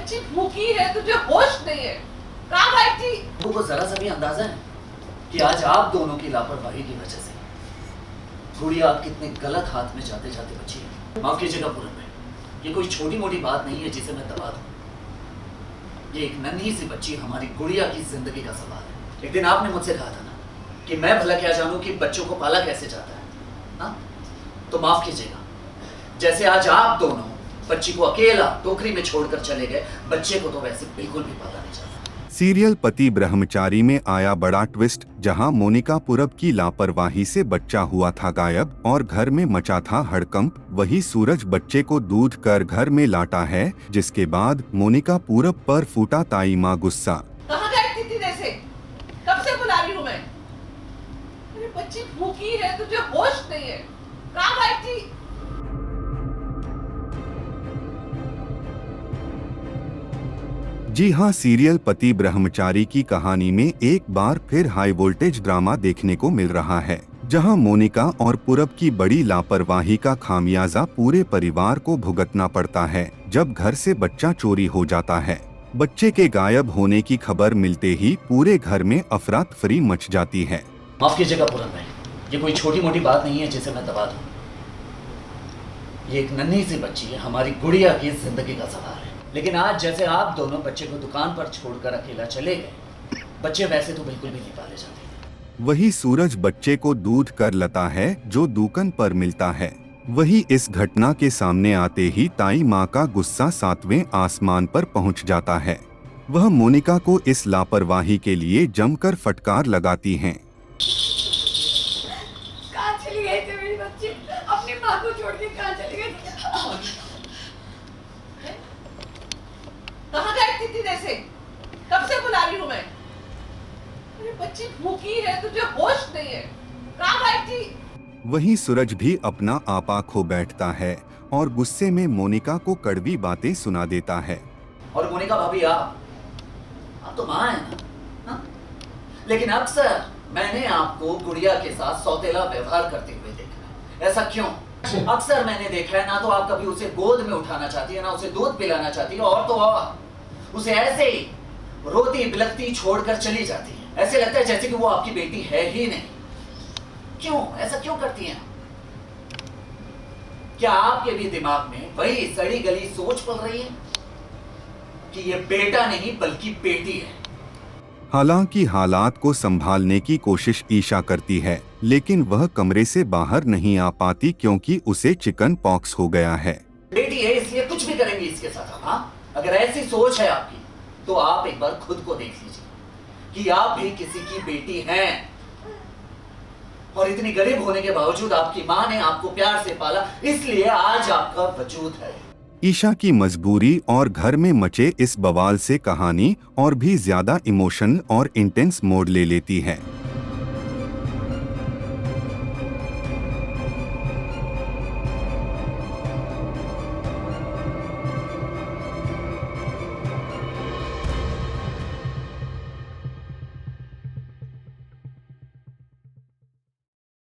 बच्ची भूखी है, तुझे होश नहीं है, कहाँ गायब थी? तुमको जरा सा भी अंदाजा है कि आज आप दोनों की लापरवाही की वजह से गुड़िया आप कितने गलत हाथ में जाते जाते बची है। माफ कीजिएगा पूरन भाई, ये कोई छोटी मोटी बात नहीं है जिसे मैं दबा दूं। ये एक नन्ही सी बच्ची हमारी गुड़िया की जिंदगी का सवाल है। एक दिन आपने मुझसे कहा था ना कि मैं भला क्या जानूं कि बच्चों को पाला कैसे जाता है ना? तो माफ कीजिएगा, जैसे आज आप दोनों बच्ची को अकेला टोकरी में छोड़कर चले गए, बच्चे को तो वैसे बिल्कुल भी पता नहीं चलता। सीरियल पति ब्रह्मचारी में आया बड़ा ट्विस्ट, जहां मोनिका पूरब की लापरवाही से बच्चा हुआ था गायब और घर में मचा था हड़कंप। वही सूरज बच्चे को दूध कर घर में लाता है, जिसके बाद मोनिका पूरब पर फूटा ताई माँ गुस्सा। कहाँ गायब थी इतने से? कब से बुला रही हूँ मैं? अरे बच्ची भूखी है, तुझे होश नहीं है, कहाँ गायब थी? जी हां, सीरियल पति ब्रह्मचारी की कहानी में एक बार फिर हाई वोल्टेज ड्रामा देखने को मिल रहा है, जहां मोनिका और पूरब की बड़ी लापरवाही का खामियाजा पूरे परिवार को भुगतना पड़ता है। जब घर से बच्चा चोरी हो जाता है, बच्चे के गायब होने की खबर मिलते ही पूरे घर में अफरा तफरी मच जाती है। माफ कीजिएगा पूरन भाई, ये कोई छोटी मोटी बात नहीं है जिसे मैं दबा दूं। ये एक नन्ही सी बच्ची है, हमारी गुड़िया की जिंदगी का सवाल है। लेकिन आज जैसे आप दोनों बच्चे को दुकान पर छोड़कर अकेला चले गए, बच्चे वैसे तो बिल्कुल भी नहीं पाले जाते। वही सूरज बच्चे को दूध कर लाता है जो दुकान पर मिलता है। वही इस घटना के सामने आते ही ताई माँ का गुस्सा 7वें आसमान पर पहुँच जाता है। वह मोनिका को इस लापरवाही के लिए जमकर फटकार लगाती हैं। कहाँ चली गई थी मेरी बच्ची? अपनी माँ को छोड़ के कहाँ चली गई थी? कहाँ गायब थी इतने से? कब से बुला रही हूँ मैं? अरे बच्ची भूखी है, तुझे होश नहीं है, कहाँ गायब थी? वहीं सूरज भी अपना आपा खो बैठता है और गुस्से में मोनिका को कड़वी बातें सुना देता है। और मोनिका भाभी, आप तो माँ है ना? हाँ? लेकिन अक्सर मैंने आपको गुड़िया के साथ सौतेला व्यवहार करते हुए देखा है। ऐसा क्यों? अक्सर मैंने देखा है ना तो आप कभी उसे गोद में उठाना चाहती है, ना उसे दूध पिलाना चाहती है, और तो और उसे ऐसे ही रोती बिलखती छोड़कर चली जाती है। ऐसे लगता है जैसे कि वो आपकी बेटी है ही नहीं। क्यों ऐसा क्यों करती हैं? क्या आपके भी दिमाग में वही सड़ी गली सोच पल रही है कि ये बेटा नहीं बल्कि बेटी है? हालांकि हालात को संभालने की कोशिश ईशा करती है, लेकिन वह कमरे से बाहर नहीं आ पाती क्योंकि उसे चिकन पॉक्स हो गया है। बेटी है इसलिए कुछ भी करेंगी इसके साथ आप। हाँ, अगर ऐसी सोच है आपकी तो आप एक बार खुद को देख लीजिए कि आप भी किसी की बेटी हैं। और इतनी गरीब होने के बावजूद आपकी माँ ने आपको प्यार से पाला, इसलिए आज आपका वजूद है। ईशा की मजबूरी और घर में मचे इस बवाल से कहानी और भी ज्यादा इमोशनल और इंटेंस मोड ले लेती है।